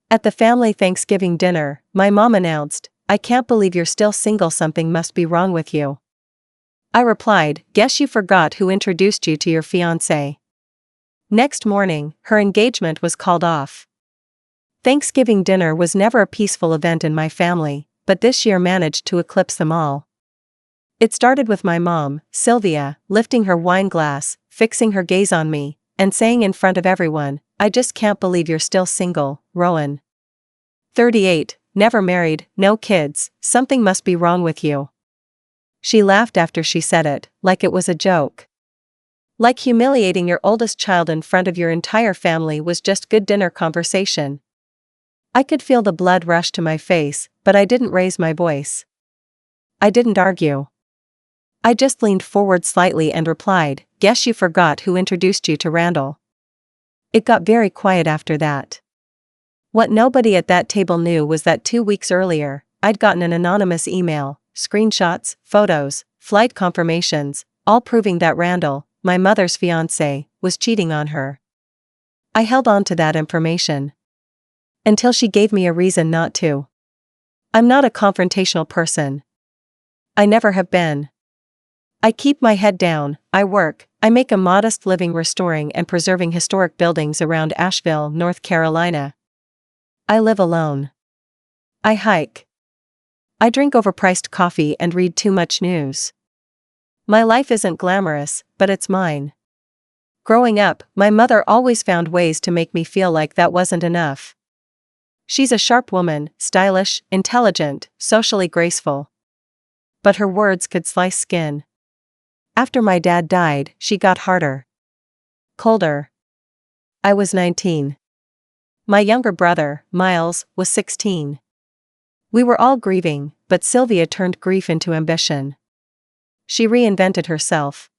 At the family Thanksgiving dinner, my mom announced, "I can't believe you're still single, something must be wrong with you." I replied, "Guess you forgot who introduced you to your fiancé." Next morning, her engagement was called off. Thanksgiving dinner was never a peaceful event in my family, but this year managed to eclipse them all. It started with my mom, Sylvia, lifting her wine glass, fixing her gaze on me, and saying in front of everyone, "I just can't believe you're still single, Rowan. 38, never married, no kids, something must be wrong with you." She laughed after she said it, like it was a joke. Like humiliating your oldest child in front of your entire family was just good dinner conversation. I could feel the blood rush to my face, but I didn't raise my voice. I didn't argue. I just leaned forward slightly and replied, "Guess you forgot who introduced you to Randall." It got very quiet after that. What nobody at that table knew was that 2 weeks earlier, I'd gotten an anonymous email, screenshots, photos, flight confirmations, all proving that Randall, my mother's fiancé, was cheating on her. I held on to that information until she gave me a reason not to. I'm not a confrontational person. I never have been. I keep my head down, I work, I make a modest living restoring and preserving historic buildings around Asheville, North Carolina. I live alone. I hike. I drink overpriced coffee and read too much news. My life isn't glamorous, but it's mine. Growing up, my mother always found ways to make me feel like that wasn't enough. She's a sharp woman, stylish, intelligent, socially graceful. But her words could slice skin. After my dad died, she got harder. Colder. I was 19. My younger brother, Miles, was 16. We were all grieving, but Sylvia turned grief into ambition. She reinvented herself.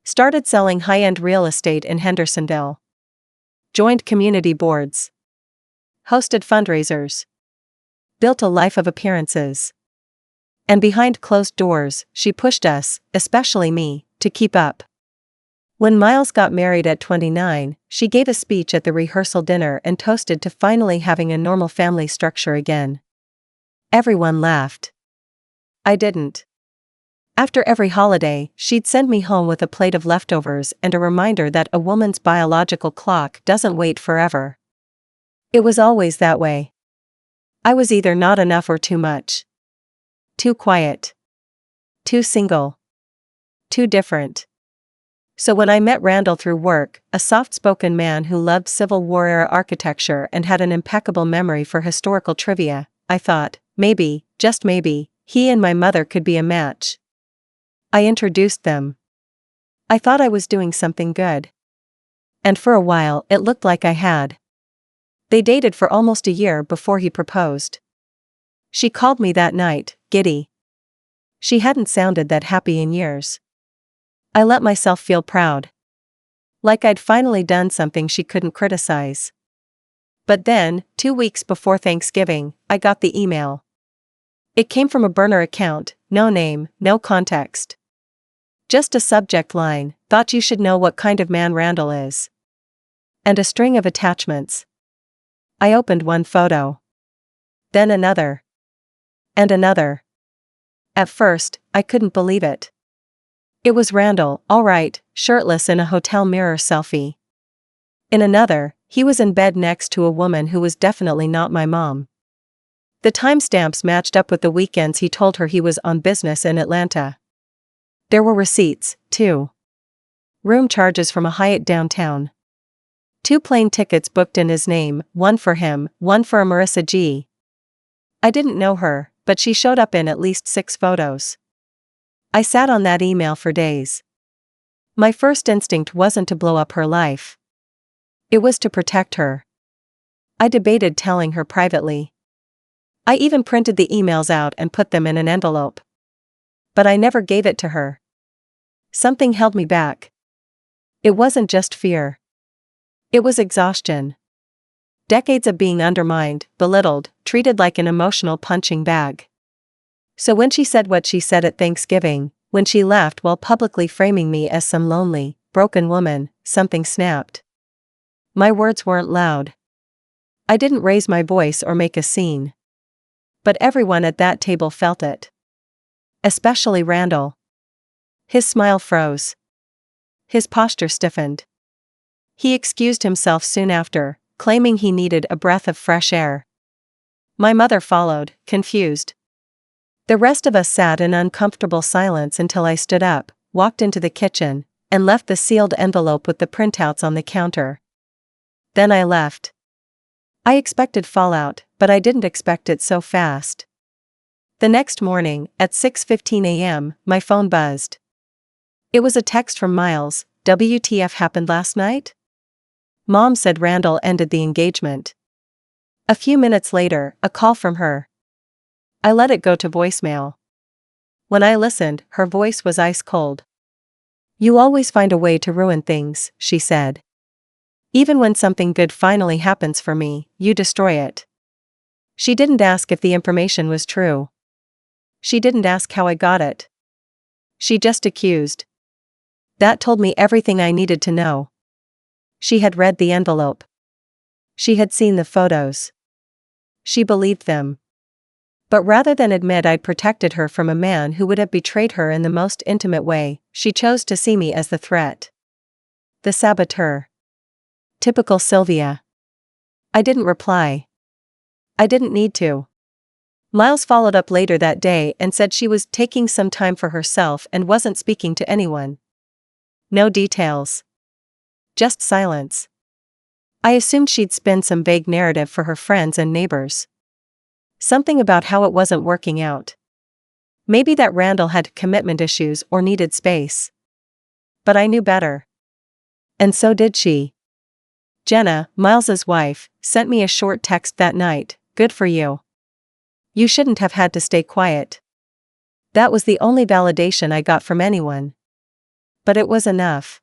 Started selling high-end real estate in Hendersonville. Joined community boards. Hosted fundraisers. Built a life of appearances. And behind closed doors, she pushed us, especially me, to keep up. When Miles got married at 29, she gave a speech at the rehearsal dinner and toasted to finally having a normal family structure again. Everyone laughed. I didn't. After every holiday, she'd send me home with a plate of leftovers and a reminder that a woman's biological clock doesn't wait forever. It was always that way. I was either not enough or too much. Too quiet. Too single. Too different. So when I met Randall through work, a soft-spoken man who loved Civil War-era architecture and had an impeccable memory for historical trivia, I thought, maybe, just maybe, he and my mother could be a match. I introduced them. I thought I was doing something good. And for a while, it looked like I had. They dated for almost a year before he proposed. She called me that night, giddy. She hadn't sounded that happy in years. I let myself feel proud. Like I'd finally done something she couldn't criticize. But then, 2 weeks before Thanksgiving, I got the email. It came from a burner account, no name, no context. Just a subject line, "Thought you should know what kind of man Randall is." And a string of attachments. I opened one photo. Then another. And another. At first, I couldn't believe it. It was Randall, all right, shirtless in a hotel mirror selfie. In another, he was in bed next to a woman who was definitely not my mom. The timestamps matched up with the weekends he told her he was on business in Atlanta. There were receipts, too. Room charges from a Hyatt downtown. 2 plane tickets booked in his name, one for him, one for a Marissa G. I didn't know her, but she showed up in at least 6 photos. I sat on that email for days. My first instinct wasn't to blow up her life. It was to protect her. I debated telling her privately. I even printed the emails out and put them in an envelope. But I never gave it to her. Something held me back. It wasn't just fear. It was exhaustion. Decades of being undermined, belittled, treated like an emotional punching bag. So when she said what she said at Thanksgiving, when she laughed while publicly framing me as some lonely, broken woman, something snapped. My words weren't loud. I didn't raise my voice or make a scene. But everyone at that table felt it. Especially Randall. His smile froze. His posture stiffened. He excused himself soon after, claiming he needed a breath of fresh air. My mother followed, confused. The rest of us sat in uncomfortable silence until I stood up, walked into the kitchen, and left the sealed envelope with the printouts on the counter. Then I left. I expected fallout, but I didn't expect it so fast. The next morning, at 6:15 a.m., my phone buzzed. It was a text from Miles. "WTF happened last night?" Mom said Randall ended the engagement. A few minutes later, a call from her. I let it go to voicemail. When I listened, her voice was ice cold. "You always find a way to ruin things," she said. "Even when something good finally happens for me, you destroy it." She didn't ask if the information was true. She didn't ask how I got it. She just accused. That told me everything I needed to know. She had read the envelope. She had seen the photos. She believed them. But rather than admit I'd protected her from a man who would have betrayed her in the most intimate way, she chose to see me as the threat. The saboteur. Typical Sylvia. I didn't reply. I didn't need to. Miles followed up later that day and said she was taking some time for herself and wasn't speaking to anyone. No details. Just silence. I assumed she'd spin some vague narrative for her friends and neighbors. Something about how it wasn't working out. Maybe that Randall had commitment issues or needed space. But I knew better. And so did she. Jenna, Miles's wife, sent me a short text that night. "Good for you. You shouldn't have had to stay quiet." That was the only validation I got from anyone. But it was enough.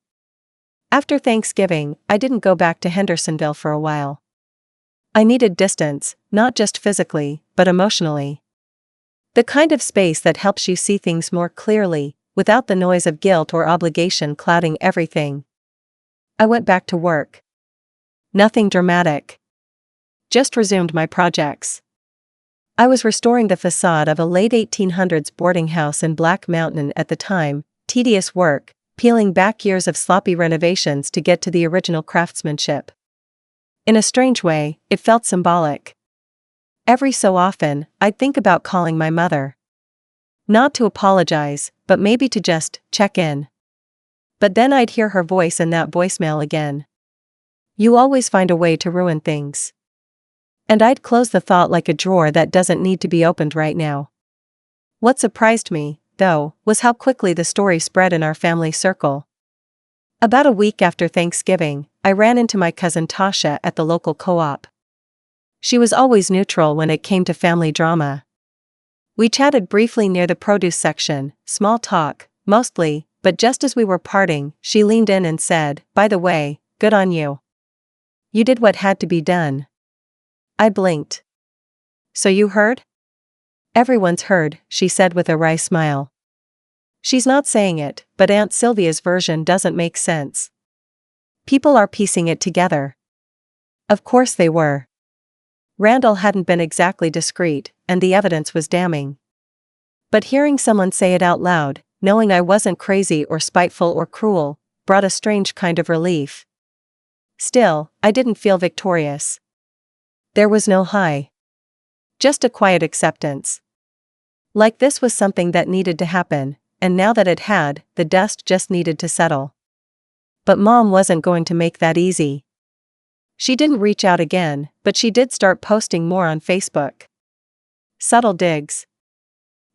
After Thanksgiving, I didn't go back to Hendersonville for a while. I needed distance, not just physically, but emotionally. The kind of space that helps you see things more clearly, without the noise of guilt or obligation clouding everything. I went back to work. Nothing dramatic. Just resumed my projects. I was restoring the facade of a late 1800s boarding house in Black Mountain at the time, tedious work, peeling back years of sloppy renovations to get to the original craftsmanship. In a strange way, it felt symbolic. Every so often, I'd think about calling my mother. Not to apologize, but maybe to just check in. But then I'd hear her voice in that voicemail again. "You always find a way to ruin things." And I'd close the thought like a drawer that doesn't need to be opened right now. What surprised me, though, was how quickly the story spread in our family circle. About a week after Thanksgiving, I ran into my cousin Tasha at the local co-op. She was always neutral when it came to family drama. We chatted briefly near the produce section, small talk, mostly, but just as we were parting, she leaned in and said, "By the way, good on you. You did what had to be done." I blinked. "So you heard?" "Everyone's heard," she said with a wry smile. She's not saying it, but Aunt Sylvia's version doesn't make sense. People are piecing it together. Of course they were. Randall hadn't been exactly discreet, and the evidence was damning. But hearing someone say it out loud, knowing I wasn't crazy or spiteful or cruel, brought a strange kind of relief. Still, I didn't feel victorious. There was no high. Just a quiet acceptance. Like this was something that needed to happen, and now that it had, the dust just needed to settle. But Mom wasn't going to make that easy. She didn't reach out again, but she did start posting more on Facebook. Subtle digs.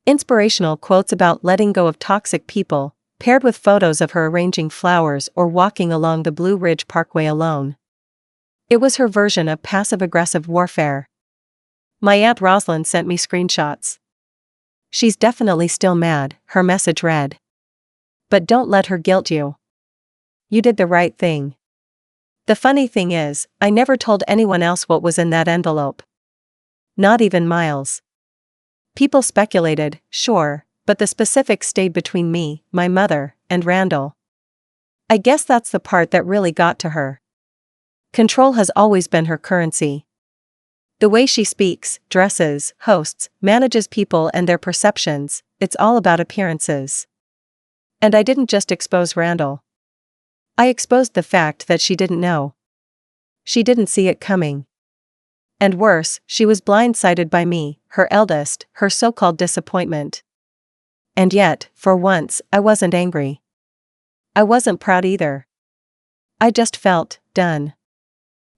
Inspirational quotes about letting go of toxic people, paired with photos of her arranging flowers or walking along the Blue Ridge Parkway alone. It was her version of passive-aggressive warfare. My Aunt Rosalind sent me screenshots. "She's definitely still mad," her message read. "But don't let her guilt you. You did the right thing." The funny thing is, I never told anyone else what was in that envelope. Not even Miles. People speculated, sure, but the specifics stayed between me, my mother, and Randall. I guess that's the part that really got to her. Control has always been her currency. The way she speaks, dresses, hosts, manages people and their perceptions, it's all about appearances. And I didn't just expose Randall. I exposed the fact that she didn't know. She didn't see it coming. And worse, she was blindsided by me, her eldest, her so-called disappointment. And yet, for once, I wasn't angry. I wasn't proud either. I just felt done.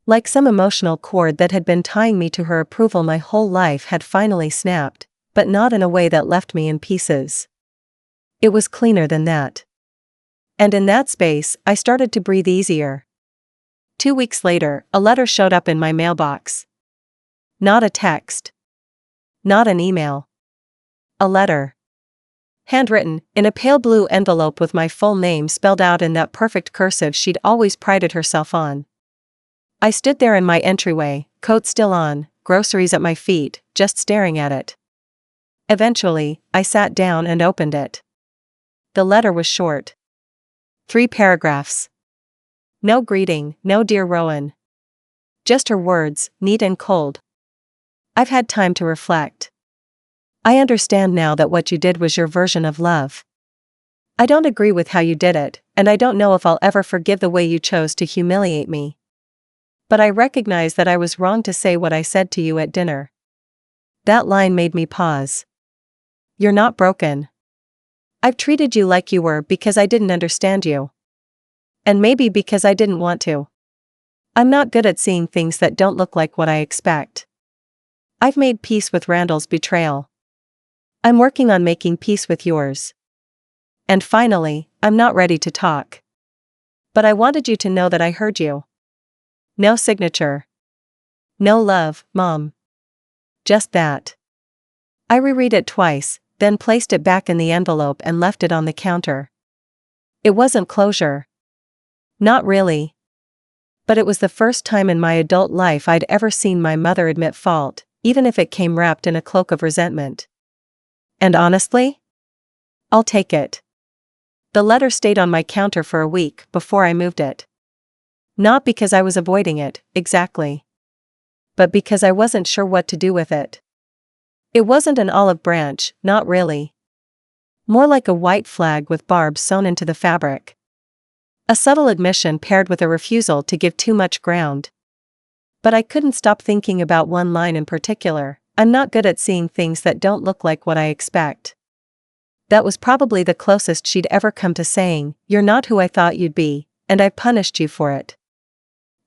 Like some emotional cord that had been tying me to her approval my whole life had finally snapped, but not in a way that left me in pieces. It was cleaner than that. And in that space, I started to breathe easier. 2 weeks later, a letter showed up in my mailbox. Not a text. Not an email. A letter. Handwritten, in a pale blue envelope with my full name spelled out in that perfect cursive she'd always prided herself on. I stood there in my entryway, coat still on, groceries at my feet, just staring at it. Eventually, I sat down and opened it. The letter was short. 3 paragraphs. No greeting, no dear Rowan. Just her words, neat and cold. I've had time to reflect. I understand now that what you did was your version of love. I don't agree with how you did it, and I don't know if I'll ever forgive the way you chose to humiliate me. But I recognize that I was wrong to say what I said to you at dinner. That line made me pause. You're not broken. I've treated you like you were because I didn't understand you. And maybe because I didn't want to. I'm not good at seeing things that don't look like what I expect. I've made peace with Randall's betrayal. I'm working on making peace with yours. And finally, I'm not ready to talk. But I wanted you to know that I heard you. No signature. No love, Mom. Just that. I reread it twice, then placed it back in the envelope and left it on the counter. It wasn't closure. Not really. But it was the first time in my adult life I'd ever seen my mother admit fault, even if it came wrapped in a cloak of resentment. And honestly? I'll take it. The letter stayed on my counter for a week before I moved it. Not because I was avoiding it, exactly. But because I wasn't sure what to do with it. It wasn't an olive branch, not really. More like a white flag with barbs sewn into the fabric. A subtle admission paired with a refusal to give too much ground. But I couldn't stop thinking about one line in particular. I'm not good at seeing things that don't look like what I expect. That was probably the closest she'd ever come to saying, "You're not who I thought you'd be, and I punished you for it."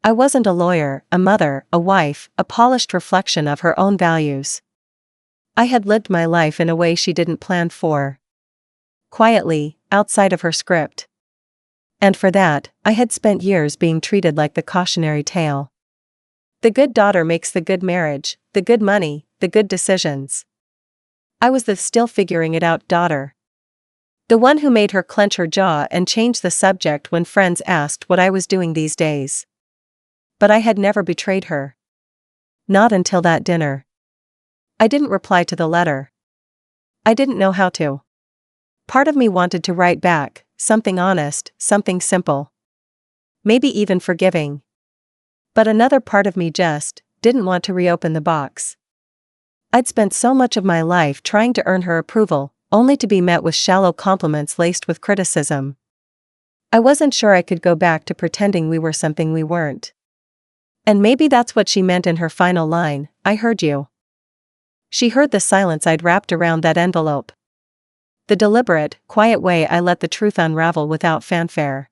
I wasn't a lawyer, a mother, a wife, a polished reflection of her own values. I had lived my life in a way she didn't plan for. Quietly, outside of her script. And for that, I had spent years being treated like the cautionary tale. The good daughter makes the good marriage, the good money, the good decisions. I was the still figuring it out daughter. The one who made her clench her jaw and change the subject when friends asked what I was doing these days. But I had never betrayed her. Not until that dinner. I didn't reply to the letter. I didn't know how to. Part of me wanted to write back, something honest, something simple. Maybe even forgiving. But another part of me just didn't want to reopen the box. I'd spent so much of my life trying to earn her approval, only to be met with shallow compliments laced with criticism. I wasn't sure I could go back to pretending we were something we weren't. And maybe that's what she meant in her final line, "I heard you." She heard the silence I'd wrapped around that envelope. The deliberate, quiet way I let the truth unravel without fanfare.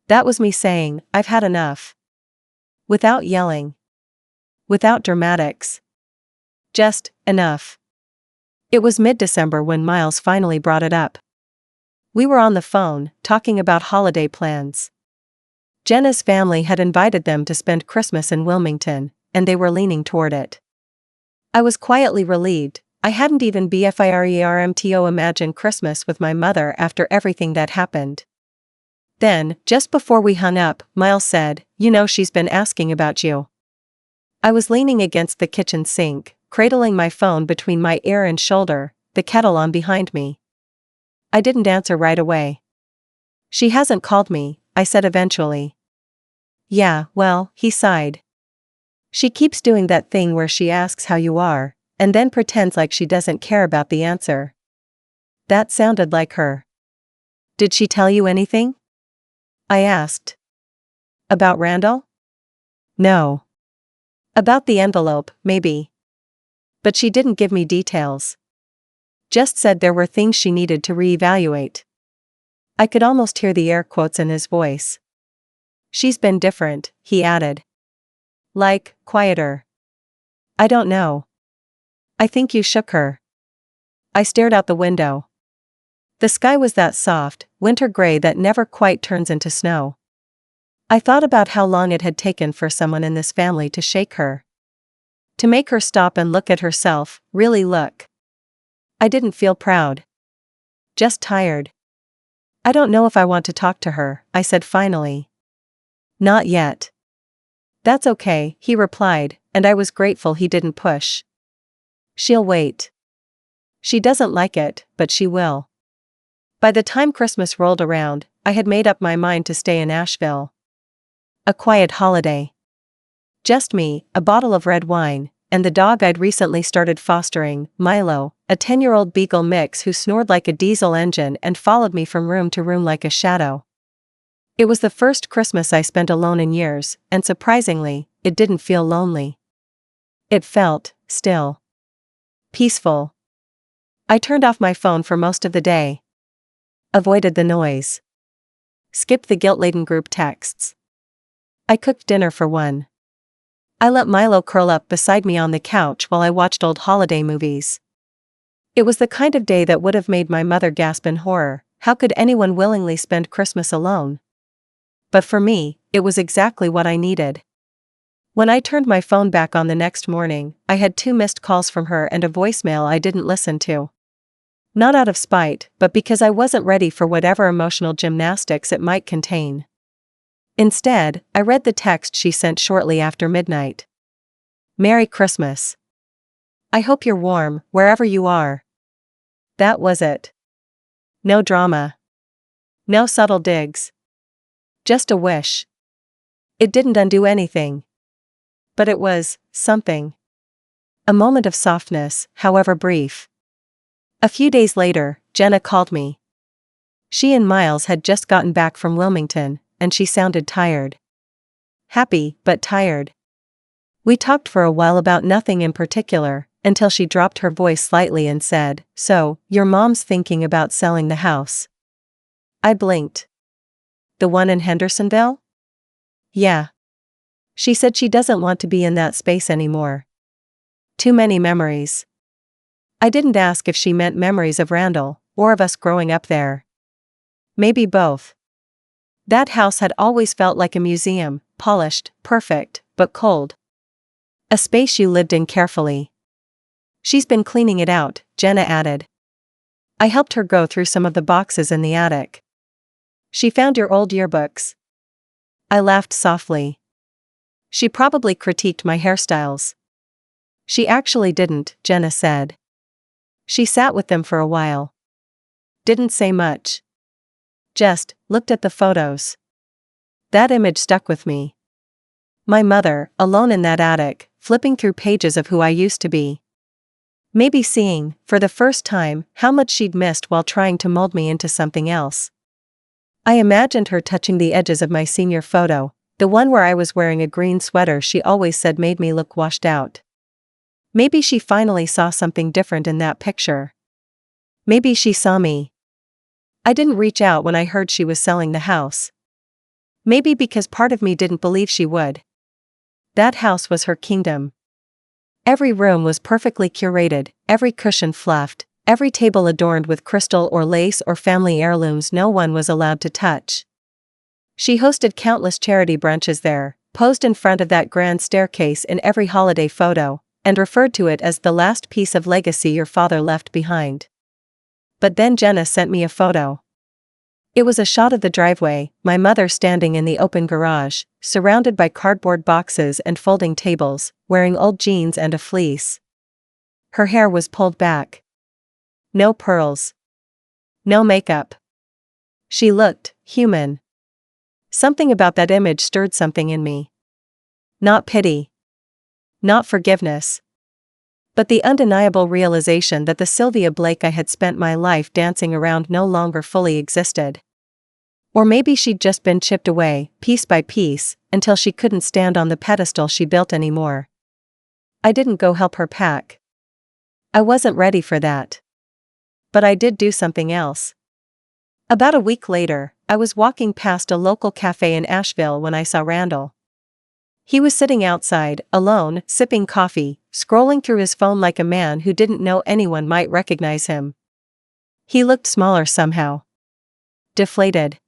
That was me saying, "I've had enough." Without yelling. Without dramatics. Just, enough. It was mid-December when Miles finally brought it up. We were on the phone, talking about holiday plans. Jenna's family had invited them to spend Christmas in Wilmington, and they were leaning toward it. I was quietly relieved. I hadn't even BFIRERMTO imagined Christmas with my mother after everything that happened. Then, just before we hung up, Miles said, "You know she's been asking about you." I was leaning against the kitchen sink, cradling my phone between my ear and shoulder, the kettle on behind me. I didn't answer right away. "She hasn't called me," I said eventually. "Yeah, well," he sighed. She keeps doing that thing where she asks how you are, and then pretends like she doesn't care about the answer. That sounded like her. Did she tell you anything? I asked. About Randall? No. About the envelope, maybe. But she didn't give me details. Just said there were things she needed to reevaluate. I could almost hear the air quotes in his voice. She's been different, he added. Like, quieter. I don't know. I think you shook her. I stared out the window. The sky was that soft, winter gray that never quite turns into snow. I thought about how long it had taken for someone in this family to shake her. To make her stop and look at herself, really look. I didn't feel proud. Just tired. I don't know if I want to talk to her, I said finally. Not yet. That's okay, he replied, and I was grateful he didn't push. She'll wait. She doesn't like it, but she will. By the time Christmas rolled around, I had made up my mind to stay in Asheville. A quiet holiday. Just me, a bottle of red wine, and the dog I'd recently started fostering, Milo, a 10-year-old beagle mix who snored like a diesel engine and followed me from room to room like a shadow. It was the first Christmas I spent alone in years, and surprisingly, it didn't feel lonely. It felt, still. Peaceful. I turned off my phone for most of the day. Avoided the noise. Skipped the guilt-laden group texts. I cooked dinner for one. I let Milo curl up beside me on the couch while I watched old holiday movies. It was the kind of day that would have made my mother gasp in horror. How could anyone willingly spend Christmas alone? But for me, it was exactly what I needed. When I turned my phone back on the next morning, I had 2 missed calls from her and a voicemail I didn't listen to. Not out of spite, but because I wasn't ready for whatever emotional gymnastics it might contain. Instead, I read the text she sent shortly after midnight. Merry Christmas. I hope you're warm, wherever you are. That was it. No drama. No subtle digs. Just a wish. It didn't undo anything. But it was something. A moment of softness, however brief. A few days later, Jenna called me. She and Miles had just gotten back from Wilmington, and she sounded tired. Happy, but tired. We talked for a while about nothing in particular, until she dropped her voice slightly and said, "So, your mom's thinking about selling the house." I blinked. The one in Hendersonville? Yeah. She said she doesn't want to be in that space anymore. Too many memories. I didn't ask if she meant memories of Randall, or of us growing up there. Maybe both. That house had always felt like a museum, polished, perfect, but cold. A space you lived in carefully. She's been cleaning it out, Jenna added. I helped her go through some of the boxes in the attic. She found your old yearbooks. I laughed softly. She probably critiqued my hairstyles. She actually didn't, Jenna said. She sat with them for a while. Didn't say much. Just looked at the photos. That image stuck with me. My mother, alone in that attic, flipping through pages of who I used to be. Maybe seeing, for the first time, how much she'd missed while trying to mold me into something else. I imagined her touching the edges of my senior photo, the one where I was wearing a green sweater she always said made me look washed out. Maybe she finally saw something different in that picture. Maybe she saw me. I didn't reach out when I heard she was selling the house. Maybe because part of me didn't believe she would. That house was her kingdom. Every room was perfectly curated, every cushion fluffed, every table adorned with crystal or lace or family heirlooms no one was allowed to touch. She hosted countless charity brunches there, posed in front of that grand staircase in every holiday photo, and referred to it as the last piece of legacy your father left behind. But then Jenna sent me a photo. It was a shot of the driveway, my mother standing in the open garage, surrounded by cardboard boxes and folding tables, wearing old jeans and a fleece. Her hair was pulled back. No pearls. No makeup. She looked human. Something about that image stirred something in me. Not pity. Not forgiveness. But the undeniable realization that the Sylvia Blake I had spent my life dancing around no longer fully existed. Or maybe she'd just been chipped away, piece by piece, until she couldn't stand on the pedestal she built anymore. I didn't go help her pack. I wasn't ready for that. But I did do something else. About a week later, I was walking past a local cafe in Asheville when I saw Randall. He was sitting outside, alone, sipping coffee, scrolling through his phone like a man who didn't know anyone might recognize him. He looked smaller somehow. Deflated.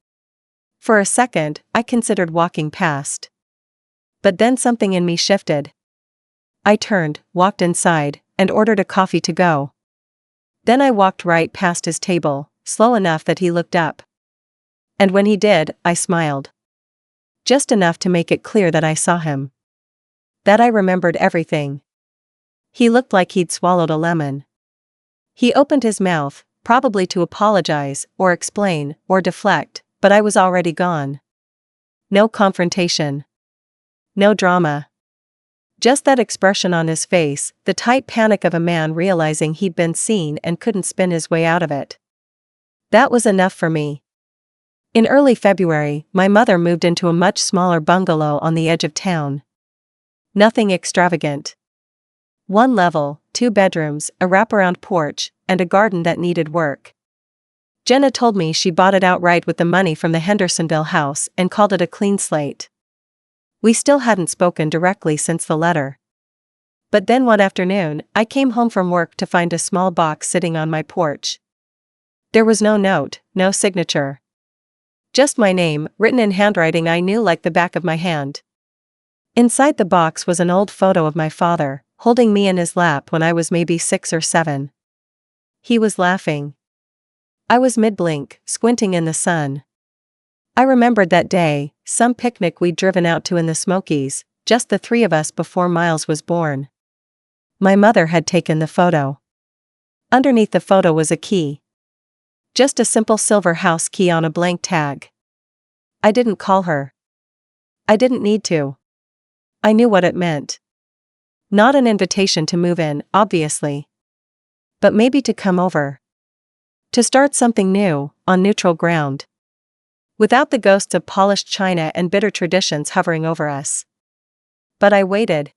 For a second, I considered walking past. But then something in me shifted. I turned, walked inside, and ordered a coffee to go. Then I walked right past his table, slow enough that he looked up. And when he did, I smiled. Just enough to make it clear that I saw him. That I remembered everything. He looked like he'd swallowed a lemon. He opened his mouth, probably to apologize, or explain, or deflect, but I was already gone. No confrontation. No drama. Just that expression on his face, the tight panic of a man realizing he'd been seen and couldn't spin his way out of it. That was enough for me. In early February, my mother moved into a much smaller bungalow on the edge of town. Nothing extravagant. 1 level, 2 bedrooms, a wraparound porch, and a garden that needed work. Jenna told me she bought it outright with the money from the Hendersonville house and called it a clean slate. We still hadn't spoken directly since the letter. But then one afternoon, I came home from work to find a small box sitting on my porch. There was no note, no signature. Just my name, written in handwriting I knew like the back of my hand. Inside the box was an old photo of my father, holding me in his lap when I was maybe 6 or 7. He was laughing. I was mid-blink, squinting in the sun. I remembered that day, some picnic we'd driven out to in the Smokies, just the 3 of us before Miles was born. My mother had taken the photo. Underneath the photo was a key. Just a simple silver house key on a blank tag. I didn't call her. I didn't need to. I knew what it meant. Not an invitation to move in, obviously. But maybe to come over. To start something new, on neutral ground. Without the ghosts of polished china and bitter traditions hovering over us. But I waited.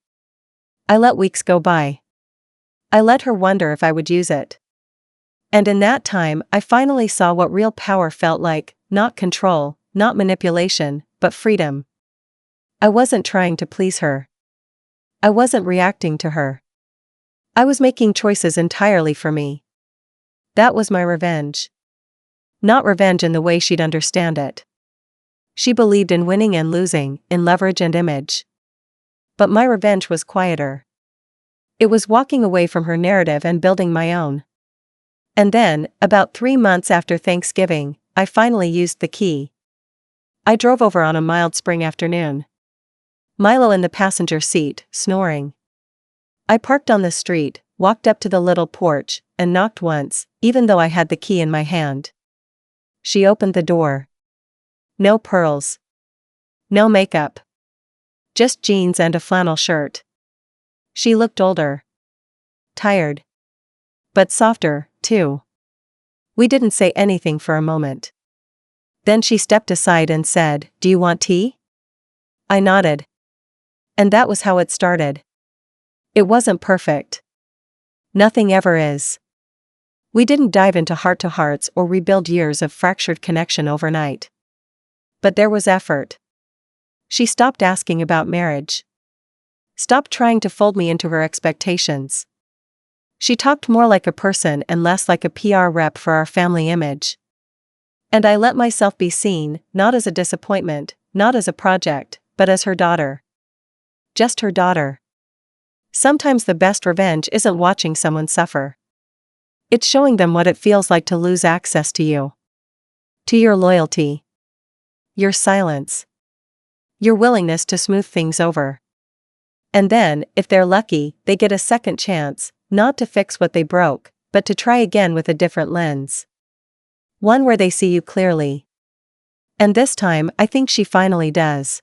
I let weeks go by. I let her wonder if I would use it. And in that time, I finally saw what real power felt like, not control, not manipulation, but freedom. I wasn't trying to please her. I wasn't reacting to her. I was making choices entirely for me. That was my revenge. Not revenge in the way she'd understand it. She believed in winning and losing, in leverage and image. But my revenge was quieter. It was walking away from her narrative and building my own. And then, about 3 months after Thanksgiving, I finally used the key. I drove over on a mild spring afternoon. Milo in the passenger seat, snoring. I parked on the street, walked up to the little porch, and knocked once, even though I had the key in my hand. She opened the door. No pearls. No makeup. Just jeans and a flannel shirt. She looked older. Tired. But softer, too. We didn't say anything for a moment. Then she stepped aside and said, "Do you want tea?" I nodded. And that was how it started. It wasn't perfect. Nothing ever is. We didn't dive into heart-to-hearts or rebuild years of fractured connection overnight. But there was effort. She stopped asking about marriage. Stopped trying to fold me into her expectations. She talked more like a person and less like a PR rep for our family image. And I let myself be seen, not as a disappointment, not as a project, but as her daughter. Just her daughter. Sometimes the best revenge isn't watching someone suffer. It's showing them what it feels like to lose access to you. To your loyalty. Your silence. Your willingness to smooth things over. And then, if they're lucky, they get a second chance, not to fix what they broke, but to try again with a different lens. One where they see you clearly. And this time, I think she finally does.